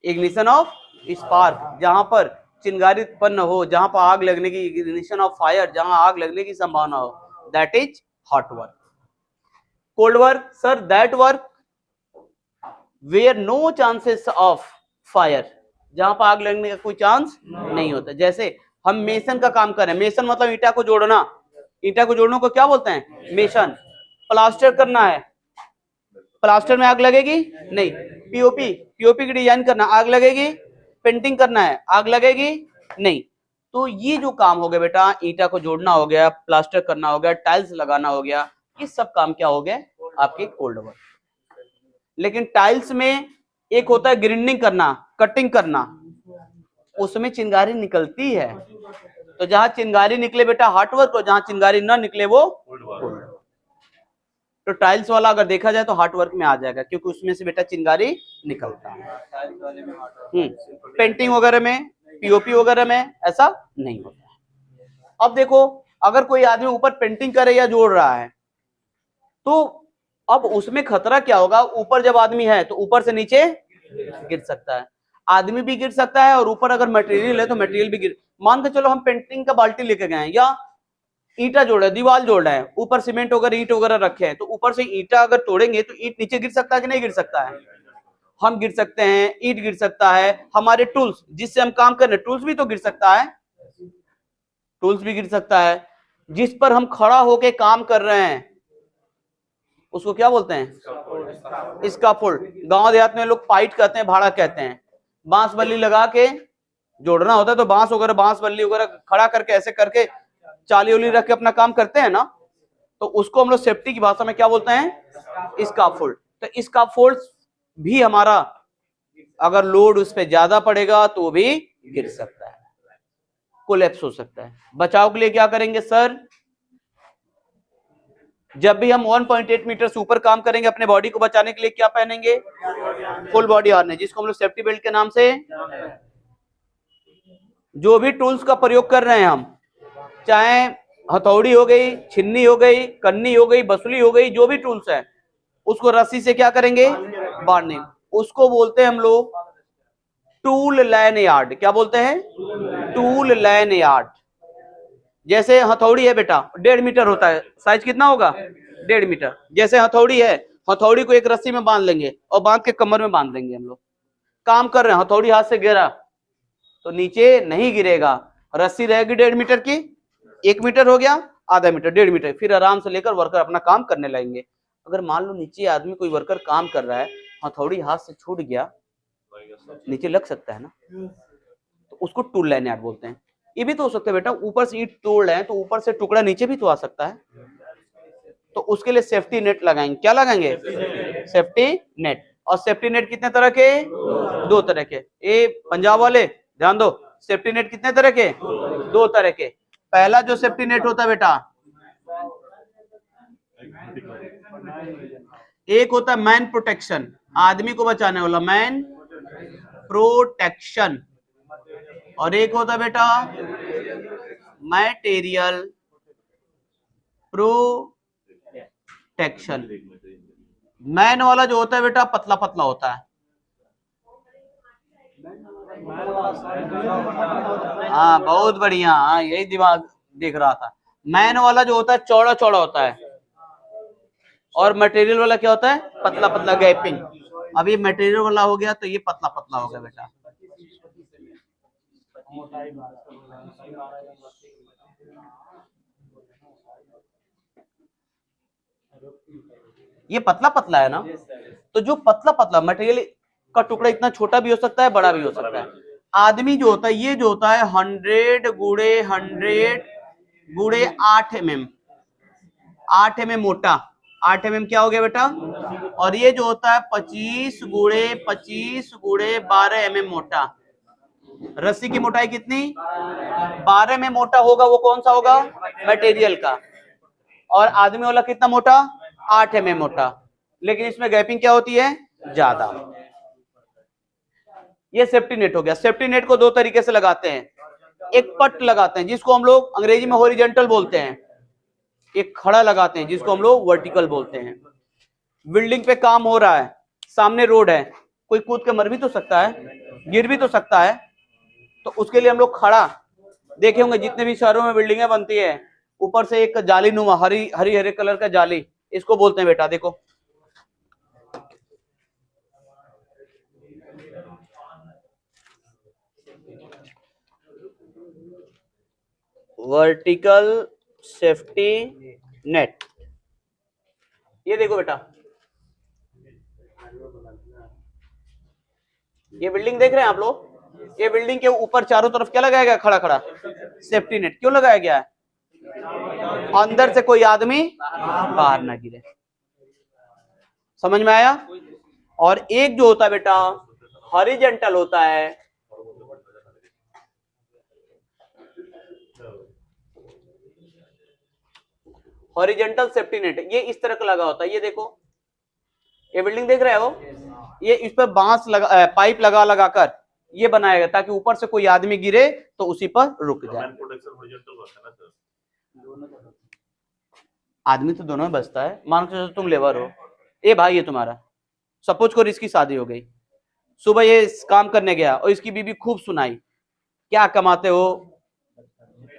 Ignition of spark, जहां पर चिंगारी उत्पन्न हो, जहां पर आग लगने की, इग्निशन ऑफ फायर, जहां आग लगने की संभावना हो, that is hot work. Cold work, sir that work where no chances of fire, जहां पर आग लगने का कोई चांस नहीं होता। जैसे हम मेसन का काम कर रहे हैं, मेसन मतलब ईंटा को जोड़ना, ईंटा को जोड़ने को क्या बोलते हैं? मेसन। प्लास्टर करना है, प्लास्टर में आग लगेगी नहीं। पीओपी, पीओपी की डिजाइन करना, आग लगेगी? पेंटिंग करना है, आग लगेगी नहीं। तो ये जो काम हो गया बेटा, ईंटा को जोड़ना हो गया, प्लास्टर करना हो गया, टाइल्स लगाना हो गया, ये सब काम क्या हो गया? आपके कोल्ड वर्क। लेकिन टाइल्स में एक होता है ग्राइंडिंग करना, कटिंग करना, उसमें चिंगारी निकलती है। तो जहां चिंगारी निकले बेटा हॉट वर्क, और जहां चिंगारी ना निकले वो कोल्ड वर्क। तो टाइल्स वाला अगर देखा जाए तो हॉट वर्क में आ जाएगा, क्योंकि उसमें से बेटा चिंगारी निकलता है। पेंटिंग वगैरह में, पीओपी वगैरह में ऐसा नहीं होता है। अब देखो, अगर कोई आदमी ऊपर पेंटिंग करे या जोड़ रहा है, तो अब उसमें खतरा क्या होगा? ऊपर जब आदमी है तो ऊपर से नीचे गिर सकता है, आदमी भी गिर सकता है, और ऊपर अगर मटेरियल है तो मटेरियल भी गिर। मान के चलो हम पेंटिंग का बाल्टी लेके गए हैं, या ईंटा जोड़ा है, दीवार जोड़ रहे हैं, ऊपर सीमेंट वगैरह ईंट वगैरह रखे हैं, तो ऊपर से ईंटा अगर तोड़ेंगे तो ईंट नीचे गिर सकता है कि नहीं गिर सकता है? हम गिर सकते हैं, ईंट गिर सकता है, हमारे टूल्स जिससे हम काम कर रहे हैं टूल्स भी तो गिर सकता है, टूल्स भी गिर सकता है। जिस पर हम खड़ा होके काम कर रहे हैं उसको क्या बोलते हैं? स्कैफोल्ड। गांव देहात में लोग पाइट कहते हैं, भाड़ा कहते हैं। बांस बल्ली लगा के जोड़ना होता है, तो बांस वगैरह, बांस बल्ली वगैरह खड़ा करके ऐसे करके चाली उली रख के अपना काम करते हैं ना, तो उसको हम लोग सेफ्टी की भाषा में क्या बोलते हैं? स्कैफोल्ड। तो स्कैफोल्ड भी हमारा अगर लोड उस पर ज्यादा पड़ेगा तो भी गिर सकता है, कोलैप्स हो सकता है। बचाव के लिए क्या करेंगे सर? जब भी हम 1.8 मीटर से ऊपर काम करेंगे, अपने बॉडी को बचाने के लिए क्या पहनेंगे? फुल बॉडी हार्नेस, जिसको हम लोग सेफ्टी बेल्ट के नाम से। जो भी टूल्स का प्रयोग कर रहे हैं हम, चाहे हथौड़ी हो गई, छिन्नी हो गई, कन्नी हो गई, बसुली हो गई, जो भी टूल्स है उसको रस्सी से क्या करेंगे? बांधने। उसको बोलते हैं हम लोग टूल लाइन यार्ड। क्या बोलते हैं? Tool line yard. जैसे हथौड़ी है बेटा, 1.5 मीटर होता है, साइज कितना होगा? 1.5 मीटर। जैसे हथौड़ी है, हथौड़ी को एक रस्सी में बांध लेंगे और बांध के कमर में बांध देंगे। हम लोग काम कर रहे हैं, हथौड़ी हाथ से गिरा तो नीचे नहीं गिरेगा, रस्सी रहेगी 1.5 मीटर की, 1 मीटर हो गया, आधा मीटर, 1.5 मीटर, फिर आराम से लेकर वर्कर अपना काम करने लगेंगे। अगर मान लो नीचे आदमी, कोई वर्कर काम कर रहा है, हथौड़ी हाथ से छूट गया, नीचे लग सकता है ना, तो उसको टूल लाइन यार्ड बोलते हैं। ये भी तो हो सकता है बेटा, ऊपर से ईंट तोड़ रहे हैं तो ऊपर से टुकड़ा नीचे भी तो आ सकता है, तो उसके लिए सेफ्टी नेट लगाएंगे। क्या लगाएंगे? Safety net. और सेफ्टी नेट कितने तरह के? 2 तरह के। ये पंजाब वाले ध्यान दो, सेफ्टी नेट कितने तरह के? 2 तरह के। पहला जो सेफ्टी नेट होता है बेटा, एक होता है मैन प्रोटेक्शन, आदमी को बचाने वाला, मैन प्रोटेक्शन, और एक होता है बेटा मटेरियल प्रोटेक्शन। मैन वाला जो होता है बेटा पतला पतला होता है, हाँ बहुत बढ़िया, हाँ यही दिमाग देख रहा था। मैन वाला जो होता है चौड़ा चौड़ा होता है, और मटेरियल वाला क्या होता है? पतला पतला, गैपिंग। अब ये मटेरियल वाला हो गया तो ये पतला पतला हो गया बेटा। ये पतला पतला है ना, तो जो पतला पतला मटेरियल का टुकड़ा इतना छोटा भी हो सकता है, बड़ा भी हो सकता है। आदमी जो होता है, ये जो होता है 100 गुणे 100 गुणे 8 mm, 8 mm मोटा, 8 mm क्या हो गया बेटा? और ये जो होता है 25 गुणे 25 गुणे 12 mm मोटा। रस्सी की मोटाई कितनी? 12 में मोटा होगा, वो कौन सा होगा? मटेरियल का। और आदमी वाला कितना मोटा? 8 mm मोटा। लेकिन इसमें गैपिंग क्या होती है? ज्यादा। ये सेफ्टी नेट हो गया। सेफ्टी नेट को 2 तरीके से लगाते हैं, एक पट लगाते हैं जिसको हम लोग अंग्रेजी में हॉरिजॉन्टल बोलते हैं, एक खड़ा लगाते हैं जिसको हम लोग वर्टिकल बोलते हैं। बिल्डिंग पे काम हो रहा है, सामने रोड है, कोई कूद के मर भी तो सकता है, गिर भी तो सकता है। तो उसके लिए हम लोग खड़ा देखे होंगे, जितने भी शहरों में बिल्डिंगें बनती है ऊपर से एक जाली नुमा हरी हरे कलर का जाली, इसको बोलते हैं बेटा, देखो वर्टिकल सेफ्टी नेट। ये देखो बेटा, ये बिल्डिंग देख रहे हैं आप लोग, ये बिल्डिंग के ऊपर चारों तरफ क्या लगाया गया, खड़ा खड़ा सेफ्टी नेट। क्यों लगाया गया है? अंदर से कोई आदमी बाहर ना गिरे। समझ में आया? और एक जो होता है बेटा हॉरिजॉन्टल होता है, हॉरिजॉन्टल सेफ्टी नेट, ये इस तरह का लगा होता है। ये देखो, ये बिल्डिंग देख रहे हो, ये इस पर बांस लगा, पाइप लगा लगा कर ये बनाया गया ताकि ऊपर से कोई आदमी गिरे तो उसी पर रुक जाए। आदमी तो दोनों में बचता है। मान के तुम लेबर हो, ए भाई ये तुम्हारा, सपोज करो इसकी शादी हो गई, सुबह ये काम करने गया और इसकी बीवी खूब सुनाई, क्या कमाते हो,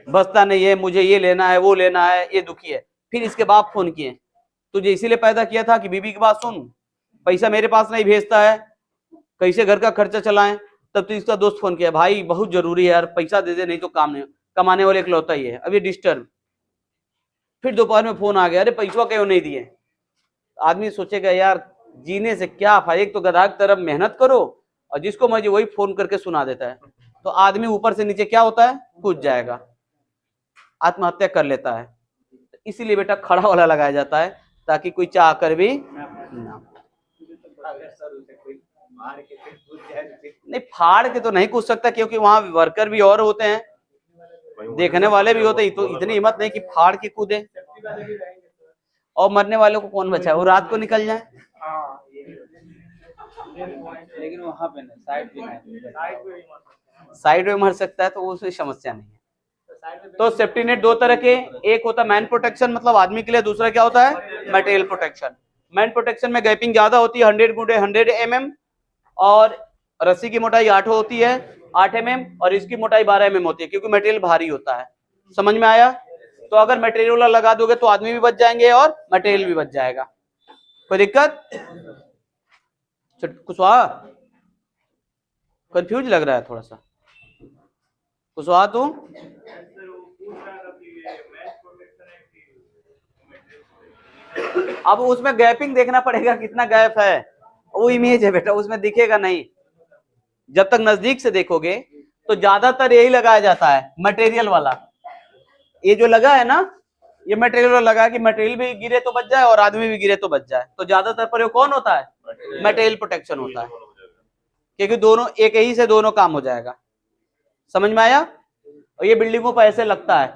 बचता नहीं है, मुझे ये लेना है वो लेना है, ये दुखी है। फिर इसके बाप फोन किए, तुझे इसीलिए पैदा किया था कि बीवी की बात सुन, पैसा मेरे पास नहीं भेजता है, कैसे घर का खर्चा चलाएं। तब तो इसका दोस्त फोन किया, भाई बहुत जरूरी है यार, पैसा दे दे नहीं तो काम नहीं, कमाने वाले इकलौता ही है, अब ये डिस्टर्ब। फिर दोपहर में फोन आ गया, अरे पैसा क्यों नहीं दिए। आदमी सोचेगा यार जीने से क्या फायदा, एक तो गधा की तरफ मेहनत करो और जिसको मर्जी वही फोन करके सुना देता है। तो आदमी ऊपर से नीचे क्या होता है, कूद जाएगा, आत्महत्या कर लेता है। इसीलिए बेटा खड़ा वाला लगाया जाता है ताकि कोई चाह कर भी ना, नहीं फाड़ के तो नहीं कूद सकता क्योंकि वहां वर्कर भी और होते हैं, देखने वाले भी होते हैं, तो इतनी हिम्मत नहीं कि फाड़ के कूदे। और मरने वालों को कौन बचाए, वो रात को निकल जाए। लेकिन वहां पे साइड में मर सकता है तो उसमें समस्या नहीं है। तो सेफ्टी नेट दो तरह के, एक होता है मैन प्रोटेक्शन मतलब आदमी के लिए, दूसरा क्या होता है मटेरियल प्रोटेक्शन। मैन प्रोटेक्शन में गैपिंग ज्यादा होती है 100 × 100 mm और रस्सी की मोटाई 8 होती है 8 mm और इसकी मोटाई 12 mm होती है क्योंकि मटेरियल भारी होता है। समझ में आया? तो अगर मटेरियल लगा दोगे तो आदमी भी बच जाएंगे और मटेरियल भी बच जाएगा। कोई दिक्कत? कुशवाहा कंफ्यूज लग रहा है थोड़ा सा, कुशवाहा तू अब उसमें गैपिंग देखना पड़ेगा, कितना गैप है, वो इमेज है बेटा उसमें दिखेगा नहीं। जब तक नजदीक से देखोगे तो ज्यादातर यही लगाया जाता है मटेरियल वाला, ये जो लगा है ना ये मटेरियल वाला लगा कि मटेरियल भी गिरे तो बच जाए और आदमी भी गिरे तो बच जाए। तो ज्यादातर प्रयोग कौन होता है, मटेरियल प्रोटेक्शन होता है, क्योंकि दोनों एक ही से दोनों काम हो जाएगा। समझ में आया? और ये बिल्डिंगों पर ऐसे लगता है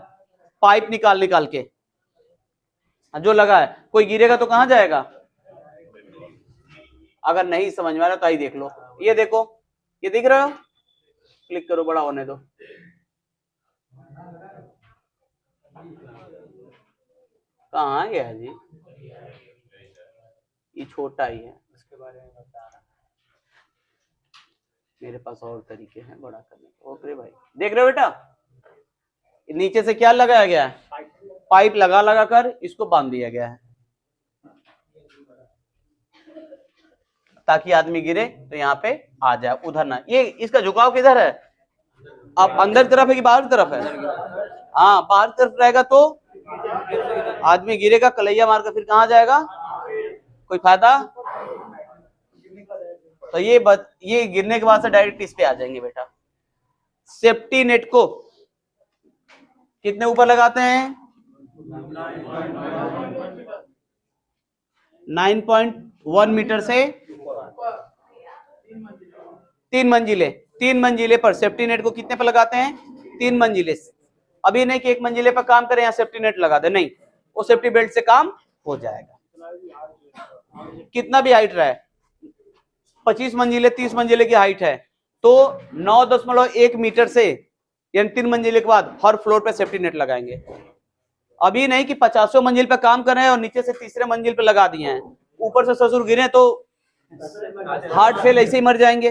पाइप निकाल निकाल के, जो लगा है, कोई गिरेगा तो कहां जाएगा। अगर नहीं समझ में आ रहा तो आई देख लो, ये देखो, ये दिख रहा हो, क्लिक करो, बड़ा होने दो। कहाँ गया जी, ये छोटा ही है, उसके बारे में बता रहा, मेरे पास और तरीके हैं बड़ा करने के। ओके भाई, देख रहे हो बेटा, नीचे से क्या लगाया गया है, पाइप लगा लगा कर इसको बांध दिया गया है ताकि आदमी गिरे तो यहाँ पे आ जाए, उधर ना। ये इसका झुकाव किधर है, अब अंदर तरफ है कि बाहर तरफ है? हाँ बाहर तरफ रहेगा तो आदमी गिरेगा, कलैया मार कर फिर कहाँ जाएगा, कोई फायदा? तो ये गिरने के बाद से डायरेक्ट इस पे आ जाएंगे बेटा। सेफ्टी नेट को कितने ऊपर लगाते हैं, 9.1 मीटर से 3 मंजिले पर सेफ्टी नेट को कितने पर लगाते हैं, 3 मंजिले। अभी नहीं कि 1 मंजिले पर काम करें या सेफ्टी नेट लगा दे, नहीं, वो सेफ्टी बेल्ट से काम हो जाएगा। कितना भी हाइट रहे, 25 मंजिले 30 मंजिले की हाइट है तो 9.1 मीटर से यानी 3 मंजिले के बाद हर फ्लोर पे सेफ्टी नेट लगाएंगे। अभी नहीं कि 50 मंजिल पे काम कर रहे हैं और नीचे से तीसरे मंजिल पे लगा दिए हैं, ऊपर से ससुर गिरे तो हार्ट फेल ऐसे ही मर जाएंगे।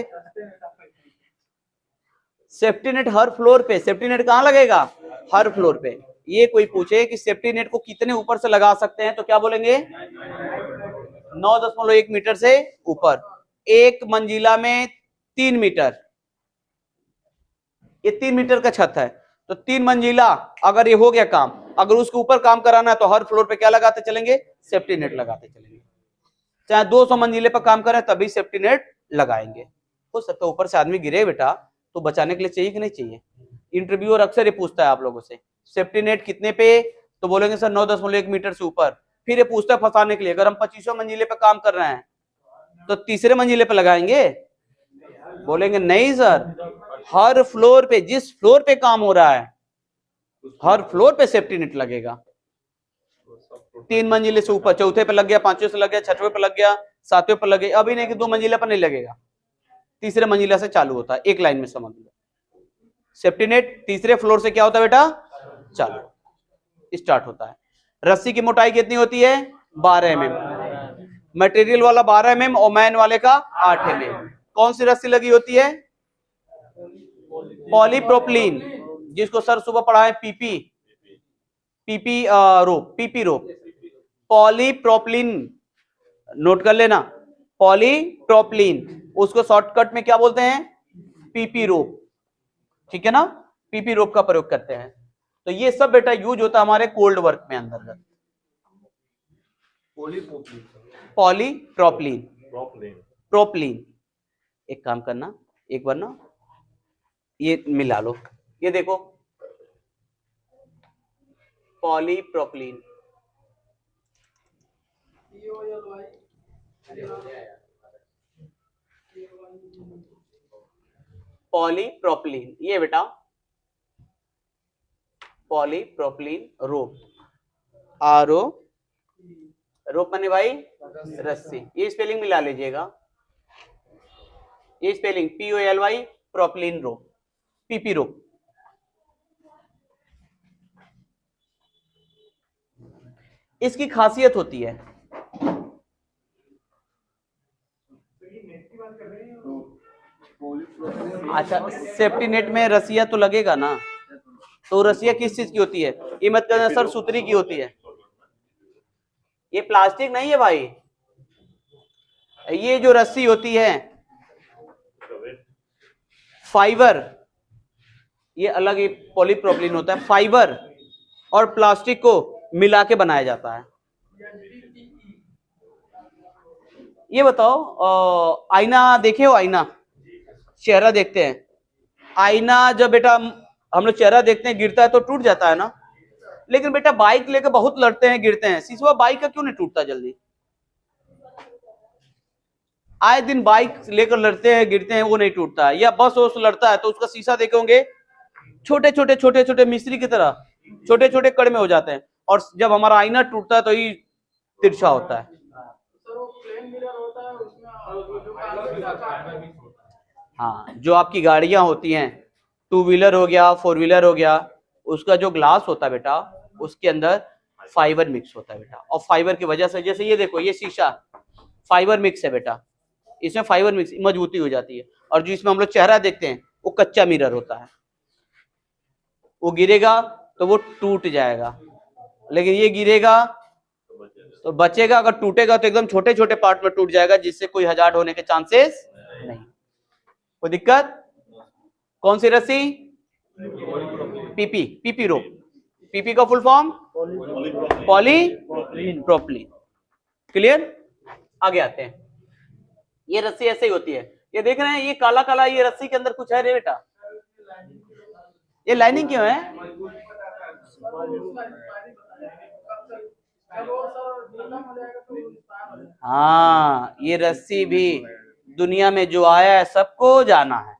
सेफ्टी नेट हर फ्लोर पे, सेफ्टी नेट कहाँ लगेगा? हर फ्लोर पे। ये कोई पूछे कि सेफ्टी नेट को कितने ऊपर से लगा सकते हैं तो क्या बोलेंगे? 9.1 मीटर से ऊपर। एक मंजिला में 3 मीटर, ये 3 मीटर का छत है तो 3 मंजिला अगर ये हो गया काम, अगर उसके ऊपर काम कराना है तो हर फ्लोर पे क्या लगाते चलेंगे? सेफ्टी नेट लगाते चलेंगे। चाहे 200 मंजिले पर काम करें तभी सेफ्टी नेट लगाएंगे। हो सकता है ऊपर से आदमी गिरे बेटा तो बचाने के लिए चाहिए कि नहीं चाहिए? इंटरव्यूअर अक्सर ये पूछता है आप लोगों से, सेफ्टी नेट कितने पे? तो बोलेंगे सर 9.1 मीटर से ऊपर। फिर ये पूछता है फंसाने के लिए, अगर हम 25 मंजिले पे काम कर रहे हैं तो तीसरे मंजिले पे लगाएंगे? बोलेंगे नहीं सर, हर फ्लोर पे, जिस फ्लोर पे काम हो रहा है हर फ्लोर पे सेफ्टी नेट लगेगा। 3 मंजिले से ऊपर, चौथे पे लग गया, 5वें से लग गया, 6वें पे लग गया, 7वें पे लग गया, अभी नहीं कि 2 मंजिले पर नहीं लगेगा, तीसरे मंजिला से चालू होता है। एक लाइन में समझ लो, सेफ्टी नेट तीसरे फ्लोर से क्या होता है बेटा? चालू स्टार्ट होता है। रस्सी की मोटाई कितनी होती है? 12 mm। मटेरियल वाला 12 mm और मैन वाले का 8 mm। कौन सी रस्सी लगी होती है? पॉलीप्रोपिलीन, जिसको सर सुबह पढ़ाए पीपी, पीपी रोप, पीपी रोप, पॉलीप्रोपिलीन, नोट कर लेना, पॉलीप्रोपिलीन, उसको शॉर्टकट में क्या बोलते हैं? पीपी रोप, ठीक है ना? पीपी रोप का प्रयोग करते हैं। तो ये सब बेटा यूज होता है हमारे कोल्ड वर्क में अंतर्गत। Polypropylene, propylene. एक काम करना, एक बार ना ये मिला लो, ये देखो पॉलीप्रोपिलीन, पॉलीप्रोपिलीन, ये बेटा पॉलीप्रोपिलीन रोप, आरओ, रोप माने भाई रस्सी, ये स्पेलिंग मिला लीजिएगा, ये स्पेलिंग POLY, प्रोपिलीन रोप, पीपी रोप। इसकी खासियत होती है, अच्छा सेफ्टी नेट में रसिया तो लगेगा ना, तो रसिया किस चीज की होती है? ये मत कहना सर सूत्री की होती है, ये प्लास्टिक नहीं है भाई, ये जो रस्सी होती है फाइबर, ये अलग, ये पॉलीप्रोपिलीन होता है, फाइबर और प्लास्टिक को मिला के बनाया जाता है। ये बताओ आईना देखे हो? आईना, चेहरा देखते हैं, आईना जब बेटा हम लोग चेहरा देखते हैं गिरता है तो टूट जाता है ना, लेकिन बेटा बाइक लेकर बहुत लड़ते हैं, गिरते हैं, शीशा बाइक का क्यों नहीं टूटता जल्दी? आए दिन बाइक लेकर लड़ते हैं, गिरते हैं, वो नहीं टूटता है। या बस वस लड़ता है तो उसका शीशा देखेंगे छोटे छोटे छोटे छोटे मिस्त्री की तरह छोटे छोटे कड़ में हो जाते हैं, और जब हमारा आईना टूटता है तो ये तिरछा होता है। हाँ, जो आपकी गाड़ियां होती हैं, 2 व्हीलर हो गया, 4 व्हीलर हो गया, उसका जो ग्लास होता है बेटा उसके अंदर फाइबर मिक्स होता है बेटा, और फाइबर की वजह से, जैसे ये देखो ये शीशा फाइबर मिक्स है बेटा, इसमें फाइबर मिक्स मजबूती हो जाती है। और जो इसमें हम लोग चेहरा देखते हैं वो कच्चा मिरर होता है, वो गिरेगा तो वो टूट जाएगा, लेकिन ये गिरेगा तो बचेगा, अगर टूटेगा तो एकदम छोटे छोटे पार्ट में टूट जाएगा, जिससे कोई हजार्ड होने के चांसेस नहीं। कोई दिक्कत? कौन सी रस्सी? पीपी, पीपी रोप, पीपी का फुल फॉर्म पॉलीप्रोपिलीन। क्लियर? आगे आते हैं, ये रस्सी ऐसे ही होती है, ये देख रहे हैं ये काला काला, ये रस्सी के अंदर कुछ है रे बेटा, ये लाइनिंग क्यों है? हाँ, ये रस्सी भी दुनिया में जो आया है सबको जाना है,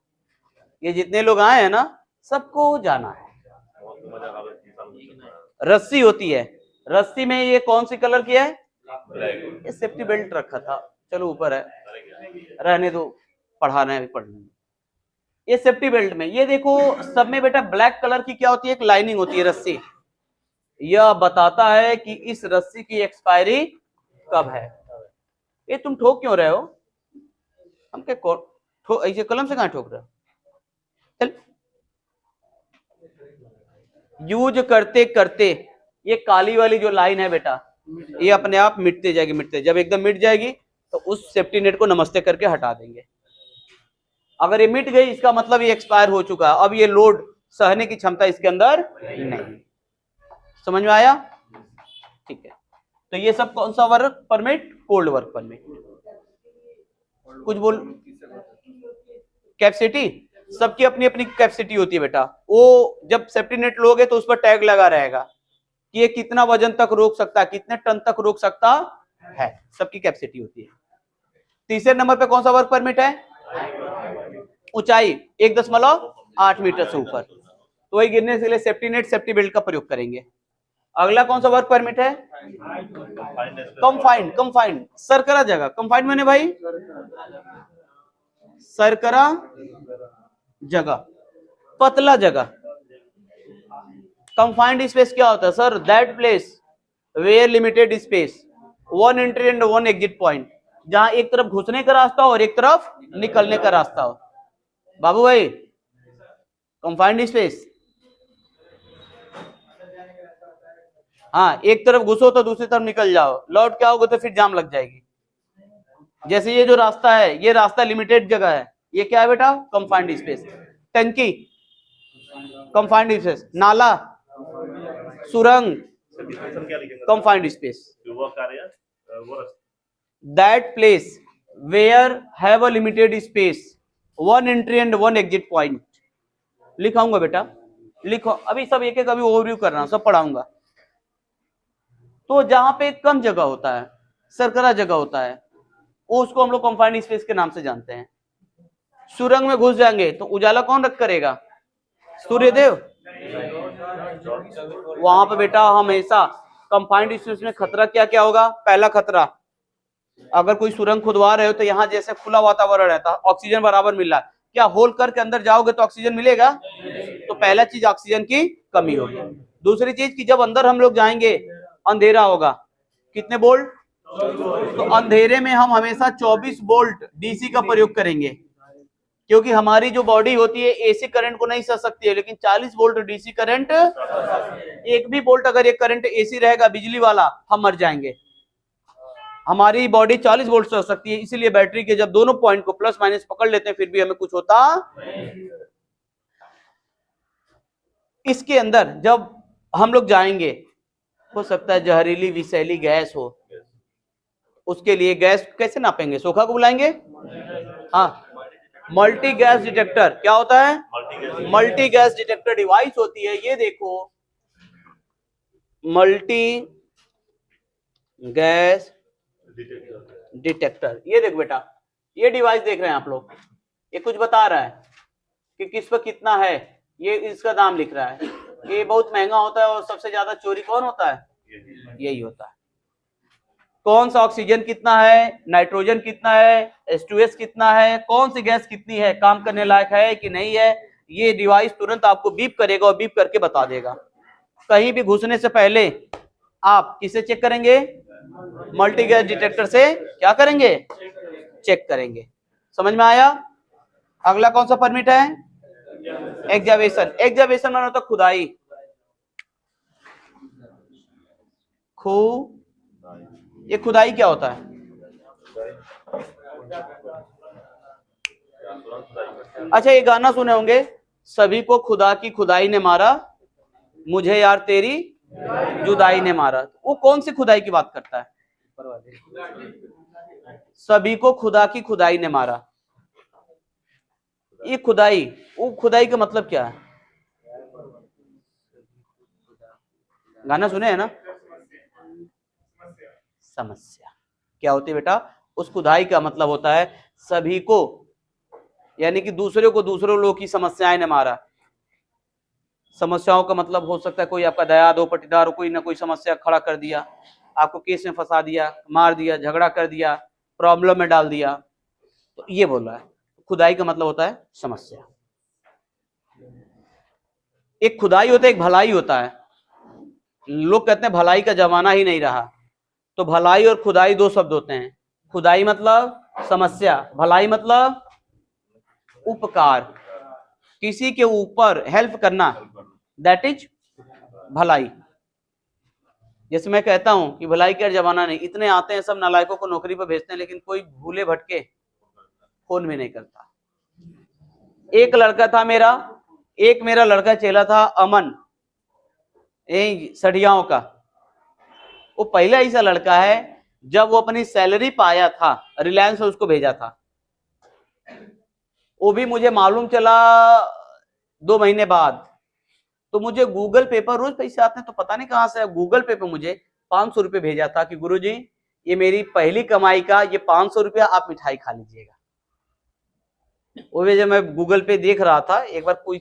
ये जितने लोग आए हैं ना सबको जाना है। रस्सी होती है, रस्सी में ये कौन सी कलर की है? ये सेफ्टी बेल्ट रखा था, चलो ऊपर है, रहने दो, पढ़ाना है पढ़ने में। ये सेफ्टी बेल्ट में ये देखो सब में बेटा ब्लैक कलर की क्या होती है? एक लाइनिंग होती है रस्सी, यह बताता है कि इस रस्सी की एक्सपायरी कब है। ये तुम ठोक क्यों रहे हो? हम क्या ऐसे कलम से कहां ठोक रहे हो? चल यूज करते करते ये काली वाली जो लाइन है बेटा, ये अपने आप मिटते जाएगी, मिटते, जब एकदम मिट जाएगी तो उस सेफ्टी नेट को नमस्ते करके हटा देंगे। अगर ये मिट गई इसका मतलब ये एक्सपायर हो चुका है, अब ये लोड सहने की क्षमता इसके अंदर नहीं। समझ में आया? ठीक है, तो ये सब कौन सा work permit? Cold work permit. कुछ बोल, कैपेसिटी, सबकी अपनी अपनी कैपेसिटी होती है बेटा। वो जब सेफ्टी नेट लोगे तो उस पर टैग लगा रहेगा कि ये कितना वजन तक रोक सकता है, कितने टन तक रोक सकता है, सबकी कैपेसिटी होती है। तीसरे नंबर पे कौन सा वर्क परमिट है? ऊंचाई 1.8 मीटर से ऊपर, तो वही गिरने के लिए सेफ्टी नेट, सेफ्टी बेल्ट का प्रयोग करेंगे। अगला कौन सा वर्क परमिट है? कंफाइंड। कंफाइंड सरकरा जगह, कंफाइंड मैंने भाई सरकरा जगह, पतला जगह। कंफाइंड स्पेस क्या होता है sir? That place where limited space, one entry and one exit point, जहां एक तरफ घुसने का रास्ता हो और एक तरफ निकलने का रास्ता हो। बाबू भाई, कंफाइंड स्पेस, हाँ, एक तरफ घुसो तो दूसरी तरफ निकल जाओ, लौट के आओगे तो फिर जाम लग जाएगी। जैसे ये जो रास्ता है, ये रास्ता लिमिटेड जगह है, ये क्या है बेटा? Confined space. टंकी कंफाइंड स्पेस, नाला, सुरंग confined space. That place where have a limited space, one entry and one exit point. लिखाऊंगा बेटा, लिखो, अभी सब एक एक अभी ओवरव्यू कर रहा हूं, सब पढ़ाऊंगा। तो जहां पे कम जगह होता है, सरकरा जगह होता है, उसको हम लोग कंफाइंड स्पेस के नाम से जानते हैं। सुरंग में घुस जाएंगे तो उजाला कौन रख करेगा? सूर्यदेव। वहां पे बेटा हमेशा कंफाइंड स्पेस में खतरा क्या क्या होगा? पहला खतरा, अगर कोई सुरंग खुदवा रहे हो तो यहाँ जैसे खुला वातावरण रहता, ऑक्सीजन बराबर मिल रहा है, क्या होल करके अंदर जाओगे तो ऑक्सीजन मिलेगा? तो पहला चीज ऑक्सीजन की कमी होगी। दूसरी चीज कि जब अंदर हम लोग जाएंगे अंधेरा होगा, कितने वोल्ट? तो अंधेरे में हम हमेशा 24 वोल्ट डीसी का प्रयोग करेंगे, क्योंकि हमारी जो बॉडी होती है एसी करंट को नहीं सह सकती है, लेकिन 40 वोल्ट डीसी करंट, एक भी वोल्ट अगर ये करंट एसी रहेगा बिजली वाला, हम मर जाएंगे। हमारी बॉडी 40 वोल्ट सह सकती है, इसीलिए बैटरी के जब दोनों पॉइंट को प्लस माइनस पकड़ लेते हैं फिर भी हमें कुछ होता। इसके अंदर जब हम लोग जाएंगे, हो सकता है जहरीली विषैली गैस हो, उसके लिए गैस कैसे नापेंगे? सोखा को बुलाएंगे, हाँ, मल्टी गैस डिटेक्टर। क्या होता है? मल्टी गैस डिटेक्टर डिवाइस होती है, ये देखो, मल्टी गैस डिटेक्टर। ये देखो बेटा, ये डिवाइस देख रहे हैं आप लोग, ये कुछ बता रहा है कि किस पर कितना है, ये इसका दाम लिख रहा है। ये बहुत महंगा होता है और सबसे ज्यादा चोरी कौन होता है? यही होता है। कौन सा ऑक्सीजन कितना है, नाइट्रोजन कितना है, H2S कितना है, कौन सी गैस कितनी है, काम करने लायक है कि नहीं है, ये डिवाइस तुरंत आपको बीप करेगा और बीप करके बता देगा। कहीं भी घुसने से पहले आप किसे चेक करेंगे? मल्टी गैस डिटेक्टर से क्या करेंगे? चेक करेंगे। समझ में आया? अगला कौन सा परमिट है? एग्जावेशन। एग्जावेशन माना होता खुदाई, ये खुदाई क्या होता है? अच्छा, ये गाना सुने होंगे, सभी को खुदा की खुदाई ने मारा, मुझे यार तेरी जुदाई ने मारा। वो कौन सी खुदाई की बात करता है? सभी को खुदा की खुदाई ने मारा। ये खुदाई, वो खुदाई का मतलब क्या है? गाना सुने है ना? समस्या क्या होती है बेटा? उस खुदाई का मतलब होता है सभी को, यानी कि दूसरे को दूसरे लोगों की समस्याएं ने मारा। समस्याओं का मतलब हो सकता है कोई आपका दया दो पटीदार हो, कोई ना कोई समस्या खड़ा कर दिया, आपको केस में फंसा दिया, मार दिया, झगड़ा कर दिया, प्रॉब्लम में डाल दिया, तो ये बोल रहा है। खुदाई का मतलब होता है समस्या। एक खुदाई होता है, एक भलाई होता है। लोग कहते हैं भलाई का जमाना ही नहीं रहा, तो भलाई और खुदाई दो शब्द होते हैं। खुदाई मतलब समस्या, भलाई मतलब उपकार, किसी के ऊपर हेल्प करना, दैट इज भलाई, जैसे मैं कहता हूं कि भलाई का जमाना नहीं, इतने आते हैं सब नालायकों को नौकरी पर भेजते हैं, लेकिन कोई भूले भटके फोन भी नहीं करता। एक लड़का था मेरा, एक मेरा लड़का चेला था अमन, यही सठियाओं का, वो पहला ऐसा लड़का है जब वो अपनी सैलरी पाया था रिलायंस में उसको भेजा था, वो भी मुझे मालूम चला 2 महीने बाद। तो मुझे गूगल पे पर रोज पैसे आते हैं, तो पता नहीं कहां से गूगल पे पर मुझे 500 रुपये भेजा था कि गुरुजी ये मेरी पहली कमाई का ये 500 रुपया आप मिठाई खा लीजिएगा। वो भी जब मैं गूगल पे देख रहा था, एक बार कोई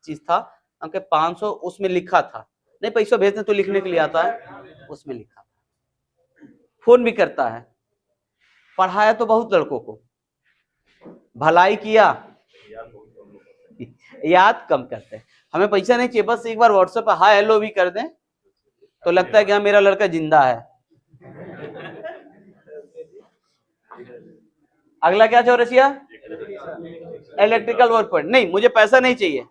चीज था हमके 500 उसमें लिखा था, नहीं पैसा भेजने तो लिखने के लिए आता है, उसमें लिखा था। फोन भी करता है, पढ़ाया तो बहुत लड़कों को, भलाई किया, याद कम करते हैं। हमें पैसा नहीं चाहिए, बस एक बार व्हाट्सएप पर हाय हेलो भी कर दें तो लगता है कि हाँ मेरा लड़का जिंदा है। अगला क्या चौरसिया? इलेक्ट्रिकल वर्क पर नहीं, मुझे पैसा नहीं चाहिए,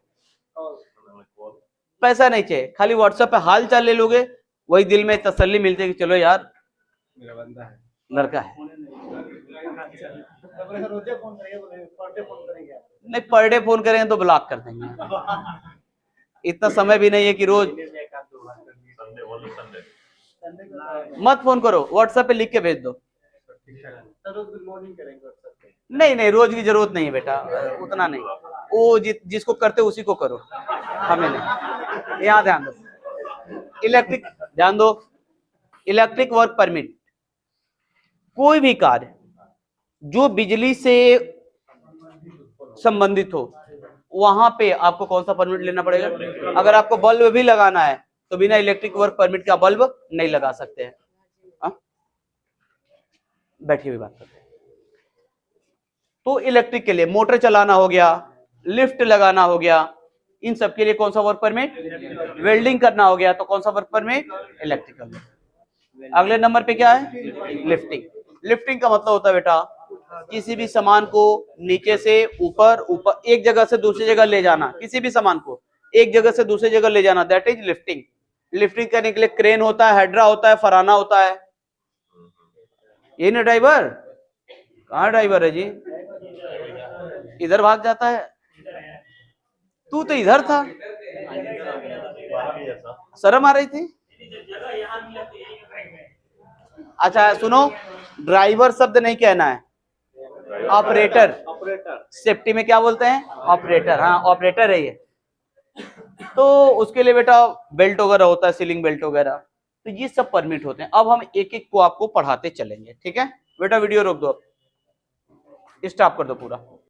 पैसा नहीं चाहिए, खाली व्हाट्सएप पे हाल चाल ले लोगे, वही दिल में तसल्ली मिलती है कि चलो यार मेरा बंदा है, लड़का है। रोजे फोन करेंगे, पर डे फोन करेंगे, नहीं पर डे फोन करेंगे तो ब्लॉक कर देंगे, इतना समय भी नहीं है कि रोज मत फोन करो, व्हाट्सएप पे लिख के भेज दो। गुड मॉर्निंग करेंगे व्हाट्सएप पे। नहीं नहीं रोज की जरूरत नहीं है बेटा, उतना नहीं, वो जिसको करते उसी को करो, हमें नहीं। यहाँ ध्यान दो, इलेक्ट्रिक ध्यान दो, इलेक्ट्रिक वर्क परमिट, कोई भी कार्य जो बिजली से संबंधित हो वहां पे आपको कौन सा परमिट लेना पड़ेगा? अगर आपको बल्ब भी लगाना है तो बिना इलेक्ट्रिक वर्क परमिट का बल्ब नहीं लगा सकते हैं। बैठिए भी बात करते हैं। तो इलेक्ट्रिक के लिए मोटर चलाना हो गया, लिफ्ट लगाना हो गया, इन सब के लिए कौन सा वर्क परमिट? वेल्डिंग करना हो गया तो कौन सा वर्क परमिट? इलेक्ट्रिकल। अगले नंबर पे क्या है? लिफ्टिंग। लिफ्टिंग का मतलब होता है बेटा किसी भी सामान को नीचे से ऊपर, ऊपर एक जगह से दूसरी जगह ले जाना, किसी भी सामान को एक जगह से दूसरी जगह ले जाना, दैट इज लिफ्टिंग। लिफ्टिंग करने के लिए क्रेन होता है, हेड्रा होता है, फराना होता है। ये ना ड्राइवर, कहाँ ड्राइवर है जी? इधर भाग जाता है, तू तो इधर था, शर्म आ रही थी। अच्छा सुनो, ड्राइवर शब्द नहीं कहना है, ऑपरेटर। सेफ्टी में क्या बोलते हैं? ऑपरेटर। हाँ ऑपरेटर है ये। तो उसके लिए बेटा बेल्ट वगैरह होता है, सीलिंग बेल्ट वगैरह, तो ये सब परमिट होते हैं। अब हम एक एक को आपको पढ़ाते चलेंगे, ठीक है बेटा? वीडियो रोक दो, अब स्टॉप कर दो पूरा।